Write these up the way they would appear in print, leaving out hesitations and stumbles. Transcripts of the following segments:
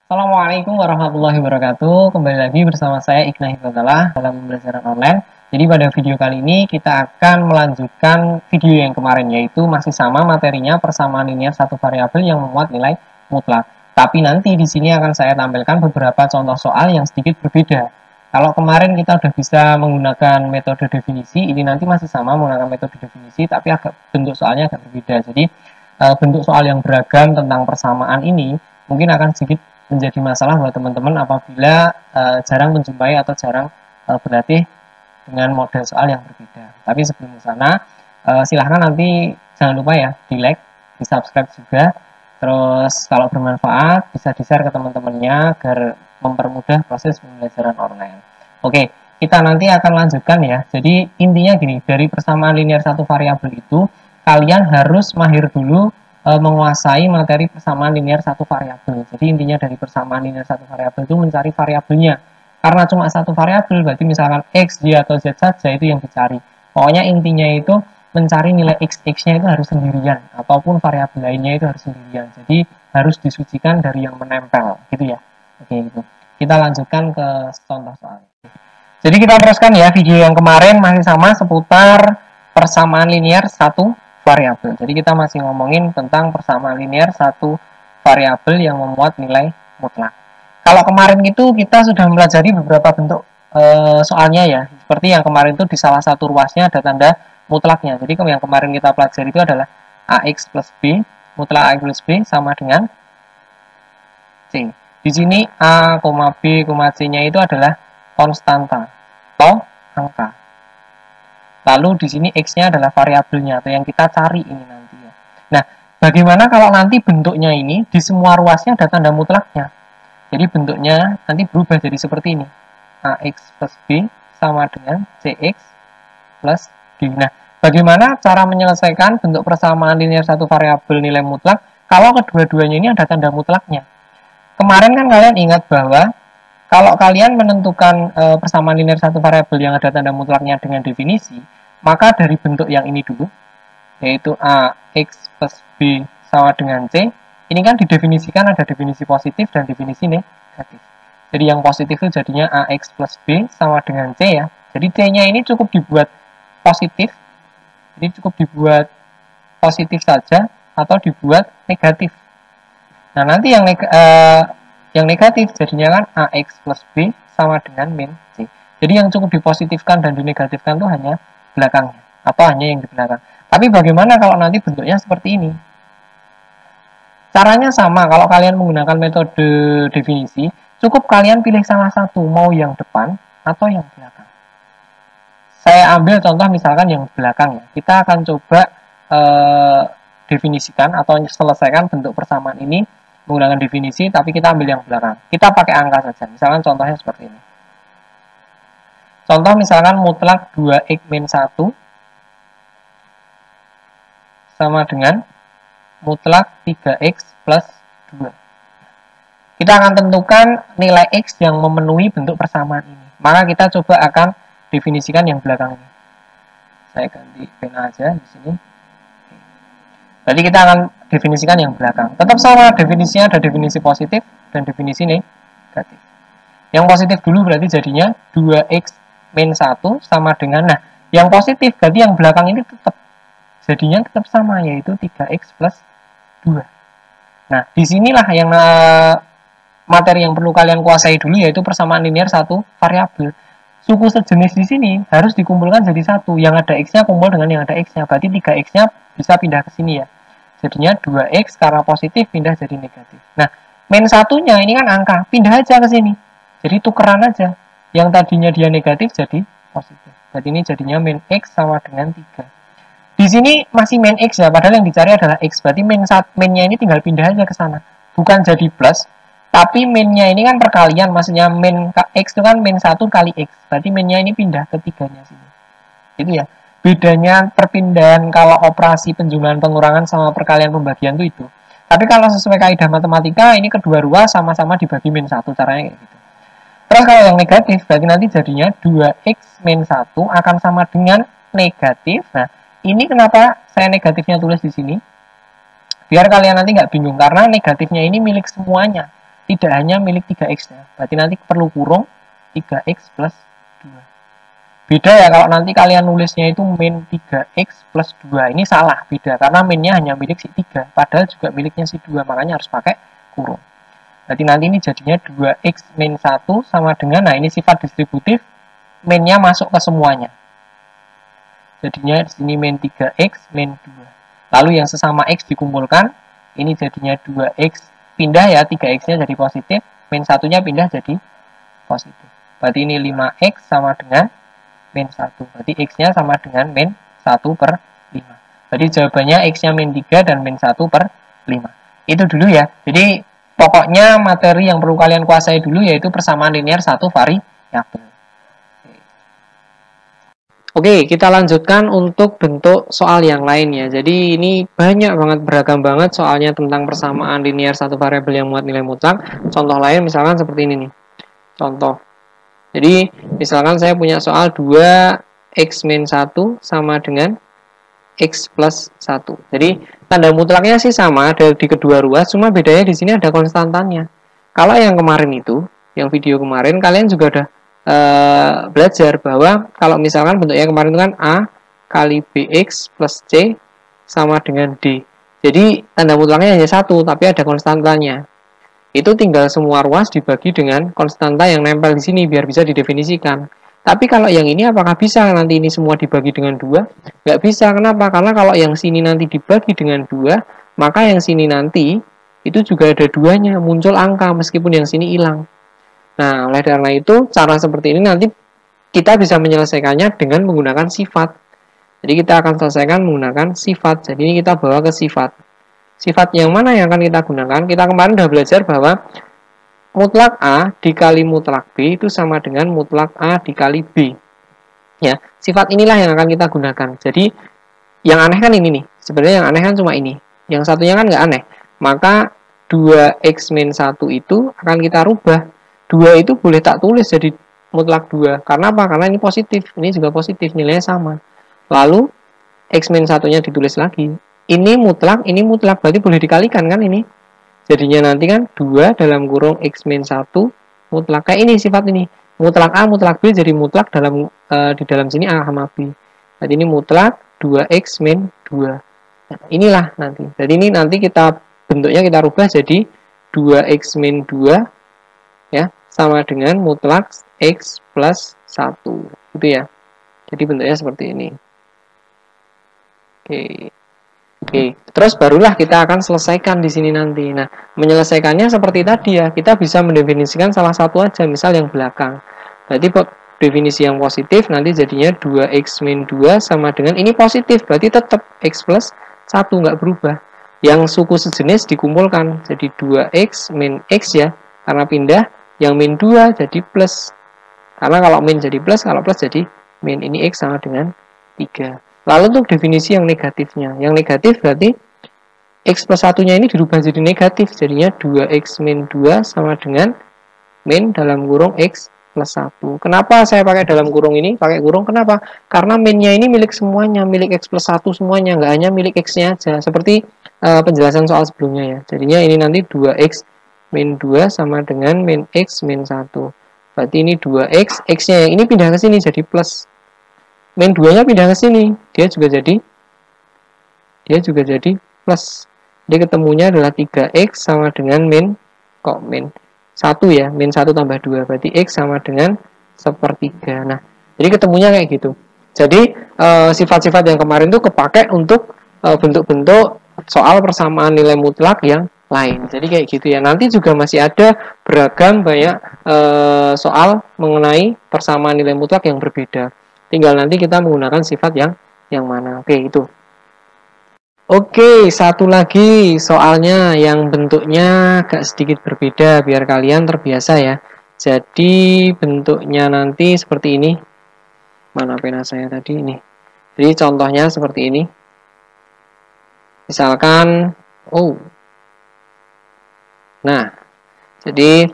Assalamualaikum warahmatullahi wabarakatuh. Kembali lagi bersama saya Iqnah Hidayatullah dalam pembelajaran online. Jadi pada video kali ini kita akan melanjutkan video yang kemarin, yaitu masih sama materinya persamaan linear satu variabel yang memuat nilai mutlak. Tapi nanti di sini akan saya tampilkan beberapa contoh soal yang sedikit berbeda. Kalau kemarin kita sudah bisa menggunakan metode definisi, ini nanti masih sama menggunakan metode definisi, tapi bentuk soalnya agak berbeda. Jadi bentuk soal yang beragam tentang persamaan ini mungkin akan sedikit menjadi masalah buat teman-teman apabila jarang menjumpai atau jarang berlatih dengan model soal yang berbeda. Tapi sebelum ke sana, silahkan nanti jangan lupa ya di like, di subscribe juga. Terus kalau bermanfaat bisa di-share ke teman-temannya agar mempermudah proses pembelajaran online. Oke, kita nanti akan lanjutkan ya. Jadi intinya gini, dari persamaan linear satu variabel itu kalian harus mahir dulu menguasai materi persamaan linear satu variabel. Jadi intinya dari persamaan linear satu variabel itu mencari variabelnya. Karena cuma satu variabel, berarti misalkan x, y, atau z saja itu yang dicari. Pokoknya intinya itu mencari nilai x-nya itu harus sendirian, ataupun variabel lainnya itu harus sendirian. Jadi harus disucikan dari yang menempel, gitu ya. Oke, gitu. Kita lanjutkan ke contoh soalnya. Jadi kita teruskan ya, video yang kemarin masih sama seputar persamaan linear satu variabel. Jadi kita masih ngomongin tentang persamaan linear satu variabel yang memuat nilai mutlak. Kalau kemarin itu kita sudah mempelajari beberapa bentuk soalnya ya. Seperti yang kemarin itu di salah satu ruasnya ada tanda mutlaknya. Jadi yang kemarin kita pelajari itu adalah AX plus B, mutlak AX plus B sama dengan C. Di sini A, B, C-nya itu adalah konstanta atau angka. Lalu di sini X-nya adalah variabelnya atau yang kita cari ini nanti ya. Nah, bagaimana kalau nanti bentuknya ini di semua ruasnya ada tanda mutlaknya? Jadi bentuknya nanti berubah jadi seperti ini. AX plus B sama dengan CX plus D. Nah, bagaimana cara menyelesaikan bentuk persamaan linear satu variabel nilai mutlak kalau kedua-duanya ini ada tanda mutlaknya? Kemarin kan kalian ingat bahwa kalau kalian menentukan persamaan linear satu variabel yang ada tanda mutlaknya dengan definisi, maka dari bentuk yang ini dulu, yaitu AX plus B sama dengan C, ini kan didefinisikan ada definisi positif dan definisi negatif. Jadi yang positif itu jadinya AX plus B sama dengan C ya. Jadi C-nya ini cukup dibuat positif, jadi cukup dibuat positif saja atau dibuat negatif. Nah, nanti yang negatif jadinya kan AX plus B sama dengan min C. Jadi yang cukup dipositifkan dan dinegatifkan itu hanya belakangnya atau hanya yang di belakang. Tapi bagaimana kalau nanti bentuknya seperti ini? Caranya sama, kalau kalian menggunakan metode definisi, cukup kalian pilih salah satu, mau yang depan atau yang belakang. Saya ambil contoh misalkan yang belakang ya. Kita akan coba definisikan atau selesaikan bentuk persamaan ini menggunakan definisi, tapi kita ambil yang belakang. Kita pakai angka saja. Misalkan contohnya seperti ini. Contoh misalkan mutlak 2x min 1 sama dengan mutlak 3x plus 2. Kita akan tentukan nilai x yang memenuhi bentuk persamaan ini. Maka kita coba akan definisikan yang belakang ini. Saya ganti pena aja di sini. Jadi kita akan definisikan yang belakang. Tetap sama definisinya, ada definisi positif dan definisi negatif. Yang positif dulu berarti jadinya 2x min 1 sama dengan, nah yang positif berarti yang belakang ini jadinya tetap sama, yaitu 3x plus 2. Nah, disinilah yang materi yang perlu kalian kuasai dulu, yaitu persamaan linear satu variabel. Suku sejenis di sini harus dikumpulkan jadi satu. Yang ada x-nya kumpul dengan yang ada x-nya. Berarti 3x-nya bisa pindah ke sini ya. Jadinya 2x karena positif pindah jadi negatif. Nah, min satunya ini kan angka, pindah aja ke sini. Jadi tukeran aja. Yang tadinya dia negatif jadi positif. Berarti ini jadinya min x sama dengan 3. Di sini masih min x ya, padahal yang dicari adalah x. Berarti min-nya ini tinggal pindah aja ke sana. Bukan jadi plus, tapi min-nya ini kan perkalian, maksudnya min x itu kan min 1 kali x. Berarti min-nya ini pindah ke 3-nya sini. Gitu ya. Bedanya perpindahan kalau operasi penjumlahan pengurangan sama perkalian pembagian itu. Tapi kalau sesuai kaidah matematika, ini kedua ruas sama-sama dibagi min 1, caranya kayak gitu. Terus kalau yang negatif, berarti nanti jadinya 2x min 1 akan sama dengan negatif. Nah, ini kenapa saya negatifnya tulis di sini? Biar kalian nanti nggak bingung, karena negatifnya ini milik semuanya. tidak hanya milik 3x ya. Berarti nanti perlu kurung 3x plus 2. Beda ya kalau nanti kalian nulisnya itu min 3x plus 2. Ini salah, beda. Karena minnya hanya milik si 3. Padahal juga miliknya si 2. Makanya harus pakai kurung. Berarti nanti ini jadinya 2x min 1 sama dengan, nah ini sifat distributif. Minnya masuk ke semuanya. Jadinya di sini min 3x min 2. Lalu yang sesama x dikumpulkan. Ini jadinya 2x. Pindah ya, 3x-nya jadi positif. Min 1-nya pindah jadi positif. Berarti ini 5x sama dengan min 1. Berarti x-nya sama dengan min 1 per 5. Berarti jawabannya x-nya min 3 dan min 1 per 5. Itu dulu ya. Jadi pokoknya materi yang perlu kalian kuasai dulu yaitu persamaan linear satu variabel. Oke, kita lanjutkan untuk bentuk soal yang lain ya. Jadi ini banyak banget, beragam banget soalnya tentang persamaan linear satu variabel yang muat nilai mutlak. Contoh lain misalkan seperti ini nih. Contoh. Jadi, misalkan saya punya soal 2x min 1 sama dengan x plus 1. Jadi, tanda mutlaknya sih sama ada di kedua ruas, cuma bedanya di sini ada konstantannya. Kalau yang kemarin itu, yang video kemarin, kalian juga udah belajar bahwa kalau misalkan bentuknya kemarin itu kan A kali BX plus C sama dengan D. Jadi, tanda mutlaknya hanya satu, tapi ada konstantanya. Itu tinggal semua ruas dibagi dengan konstanta yang nempel di sini biar bisa didefinisikan. Tapi kalau yang ini apakah bisa nanti ini semua dibagi dengan 2? Nggak bisa. Kenapa? Karena kalau yang sini nanti dibagi dengan 2, maka yang sini nanti itu juga ada 2-nya, muncul angka meskipun yang sini hilang. Nah, oleh karena itu cara seperti ini nanti kita bisa menyelesaikannya dengan menggunakan sifat. Jadi kita akan selesaikan menggunakan sifat. Jadi ini kita bawa ke sifat. Sifat yang mana yang akan kita gunakan? Kita kemarin sudah belajar bahwa mutlak A dikali mutlak B itu sama dengan mutlak A dikali B. Ya, sifat inilah yang akan kita gunakan. Jadi, yang aneh kan ini nih. Sebenarnya yang aneh kan cuma ini. Yang satunya kan nggak aneh. Maka 2x min 1 itu akan kita rubah. 2 itu boleh tak tulis jadi mutlak 2. Karena apa? Karena ini positif. Ini juga positif, nilainya sama. Lalu, x min 1-nya ditulis lagi. Ini mutlak, berarti boleh dikalikan kan ini. Jadinya nanti kan 2 dalam kurung x min 1 mutlak. Kayak ini sifat ini. Mutlak A, mutlak B jadi mutlak dalam di dalam sini A sama B. Jadi ini mutlak 2x min 2. Nah, inilah nanti. Jadi ini nanti kita bentuknya kita rubah jadi 2x min 2 ya, sama dengan mutlak x plus 1. Gitu ya. Jadi bentuknya seperti ini. Oke, terus barulah kita akan selesaikan di sini nanti. Nah, menyelesaikannya seperti tadi ya, kita bisa mendefinisikan salah satu aja, misal yang belakang. Berarti definisi yang positif nanti jadinya 2x min 2 sama dengan ini positif, berarti tetap x plus 1 nggak berubah. Yang suku sejenis dikumpulkan, jadi 2x min x ya, karena pindah, yang min 2 jadi plus. Karena kalau min jadi plus, kalau plus jadi min, ini x sama dengan 3. Lalu untuk definisi yang negatifnya. Yang negatif berarti x plus 1-nya ini dirubah jadi negatif. Jadinya 2x min 2 sama dengan min dalam kurung x plus 1. Kenapa saya pakai dalam kurung ini? Pakai kurung kenapa? Karena minnya ini milik semuanya. Milik x plus 1 semuanya. Nggak hanya milik x-nya aja. Seperti penjelasan soal sebelumnya ya. Jadinya ini nanti 2x min 2 sama dengan min x min 1. Berarti ini 2x. X-nya yang ini pindah ke sini jadi plus. Min 2-nya pindah ke sini, dia juga jadi plus. Jadi ketemunya adalah 3x sama dengan min 1 ya, min 1 tambah 2, berarti x sama dengan 1/3. Nah, jadi ketemunya kayak gitu. Jadi sifat-sifat yang kemarin itu kepake untuk bentuk-bentuk soal persamaan nilai mutlak yang lain. Jadi kayak gitu ya. Nanti juga masih ada beragam banyak soal mengenai persamaan nilai mutlak yang berbeda. Tinggal nanti kita menggunakan sifat yang mana. Oke, itu. Oke, satu lagi soalnya yang bentuknya agak sedikit berbeda biar kalian terbiasa ya. Jadi bentuknya nanti seperti ini. Mana pena saya tadi ini. Jadi contohnya seperti ini. Misalkan, nah, jadi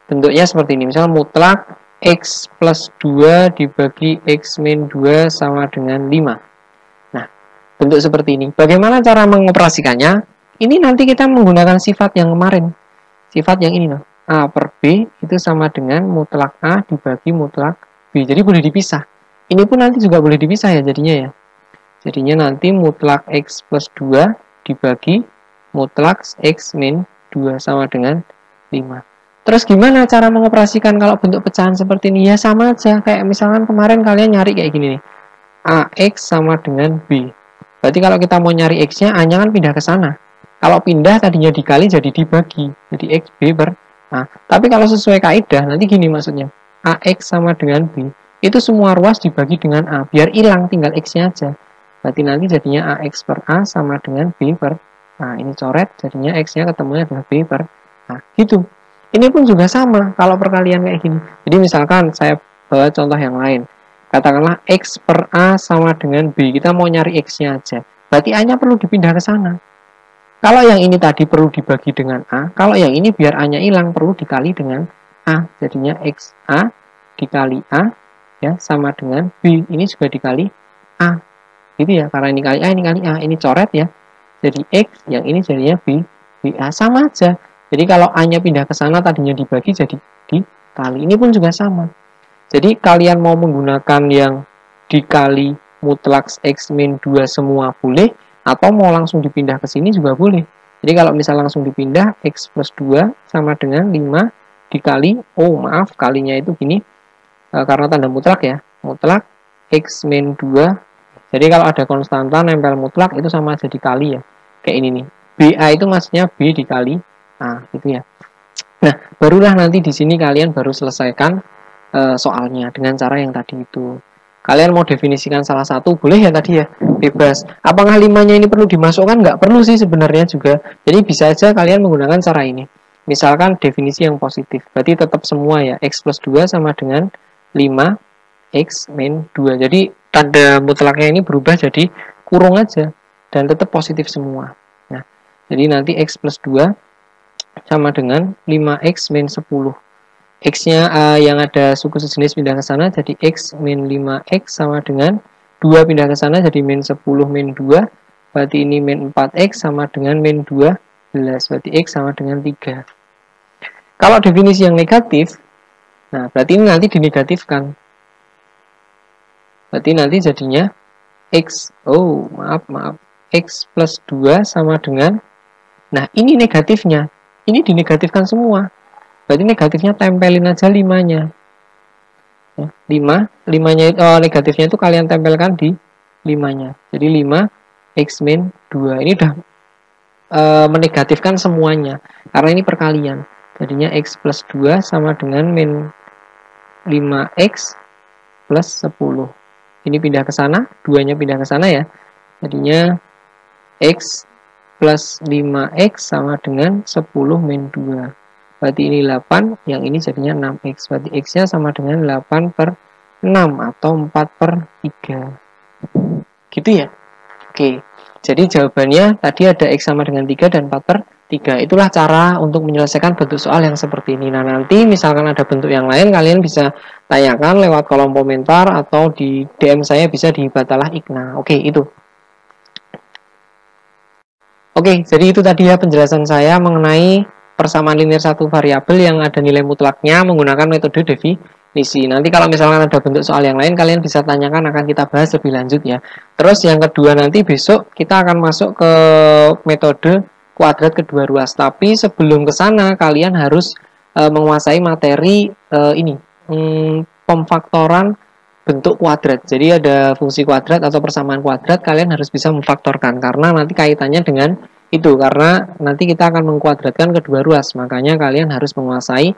bentuknya seperti ini. Misal mutlak x plus 2 dibagi x min 2 sama dengan 5. Nah, bentuk seperti ini. Bagaimana cara mengoperasikannya? Ini nanti kita menggunakan sifat yang kemarin. sifat yang ini loh. A per B itu sama dengan mutlak A dibagi mutlak B. Jadi boleh dipisah. Ini pun nanti juga boleh dipisah ya jadinya ya. Jadinya nanti mutlak X plus 2 dibagi mutlak X min 2 sama dengan 5. Terus gimana cara mengoperasikan kalau bentuk pecahan seperti ini? Ya sama aja. Kayak misalkan kemarin kalian nyari kayak gini nih. AX sama dengan B. Berarti kalau kita mau nyari X-nya, A-nya kan pindah ke sana. Kalau pindah tadinya dikali jadi dibagi. Jadi X B per A. Tapi kalau sesuai kaidah, nanti gini maksudnya. AX sama dengan B. Itu semua ruas dibagi dengan A. Biar hilang, tinggal X-nya aja. Berarti nanti jadinya AX per A sama dengan B per A. Ini coret, jadinya X-nya ketemunya adalah B per A. Gitu. Ini pun juga sama kalau perkalian kayak gini. Jadi misalkan saya bawa contoh yang lain. Katakanlah X per A sama dengan B. Kita mau nyari X-nya aja. Berarti A-nya perlu dipindah ke sana. Kalau yang ini tadi perlu dibagi dengan A. Kalau yang ini biar A-nya hilang perlu dikali dengan A. Jadinya XA dikali A ya sama dengan B. Ini juga dikali A. Gitu ya. Karena ini kali A, ini kali A. Ini coret ya. Jadi X, yang ini jadinya B. BA sama aja. Jadi kalau A-nya pindah ke sana tadinya dibagi jadi dikali. Ini pun juga sama. Jadi kalian mau menggunakan yang dikali mutlak X min 2 semua boleh, atau mau langsung dipindah ke sini juga boleh. Jadi kalau misal langsung dipindah, X plus 2 sama dengan 5 dikali, kalinya itu gini, karena tanda mutlak ya, mutlak X min 2. Jadi kalau ada konstanta nempel mutlak itu sama aja dikali ya. Kayak ini nih. BA itu maksudnya B dikali A gitu ya. Nah, barulah nanti di sini kalian baru selesaikan soalnya dengan cara yang tadi itu. Kalian mau definisikan salah satu boleh ya tadi ya, bebas. Apakah 5-nya ini perlu dimasukkan? Nggak perlu sih sebenarnya juga. Jadi bisa aja kalian menggunakan cara ini. Misalkan definisi yang positif, berarti tetap semua ya, X plus 2 sama dengan 5 X min 2. Jadi tanda mutlaknya ini berubah jadi kurung aja dan tetap positif semua. Nah, jadi nanti X plus 2 sama dengan 5X min 10. X-nya yang ada suku sejenis pindah ke sana jadi X min 5X sama dengan 2 pindah ke sana jadi min 10 min 2. Berarti ini min 4X sama dengan min 12. Berarti X sama dengan 3. Kalau definisi yang negatif, nah berarti ini nanti dinegatifkan. Berarti nanti jadinya X, X plus 2 sama dengan, nah ini negatifnya. Ini dinegatifkan semua. Berarti negatifnya tempelin aja 5-nya. Ya, 5-nya negatifnya itu kalian tempelkan di 5-nya. Jadi 5 X min 2. Ini udah menegatifkan semuanya. Karena ini perkalian. Jadinya X plus 2 sama dengan min 5X plus 10. Ini pindah ke sana, 2-nya pindah ke sana ya. Jadinya X plus 5X sama dengan 10 min 2. Berarti ini 8, yang ini jadinya 6X. Berarti X-nya sama dengan 8 per 6 atau 4 per 3. Gitu ya? Oke, jadi jawabannya tadi ada X sama dengan 3 dan 4 per 3. Itulah cara untuk menyelesaikan bentuk soal yang seperti ini. Nah, nanti misalkan ada bentuk yang lain, kalian bisa tanyakan lewat kolom komentar atau di DM saya bisa di Batalah Ikna. Oke, itu. Oke, jadi itu tadi ya penjelasan saya mengenai persamaan linear satu variabel yang ada nilai mutlaknya menggunakan metode definisi. Nanti kalau misalkan ada bentuk soal yang lain, kalian bisa tanyakan, akan kita bahas lebih lanjut ya. Terus yang kedua nanti besok kita akan masuk ke metode kuadrat kedua ruas. Tapi sebelum ke sana, kalian harus menguasai materi pemfaktoran bentuk kuadrat. Jadi ada fungsi kuadrat atau persamaan kuadrat, kalian harus bisa memfaktorkan karena nanti kaitannya dengan itu, karena nanti kita akan mengkuadratkan kedua ruas. Makanya kalian harus menguasai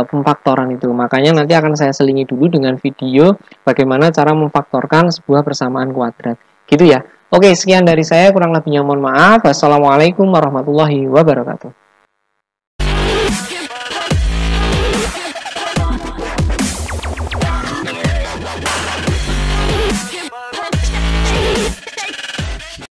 pemfaktoran itu. Makanya nanti akan saya selingi dulu dengan video bagaimana cara memfaktorkan sebuah persamaan kuadrat. Gitu ya. Oke, sekian dari saya, kurang lebihnya mohon maaf. Wassalamualaikum warahmatullahi wabarakatuh.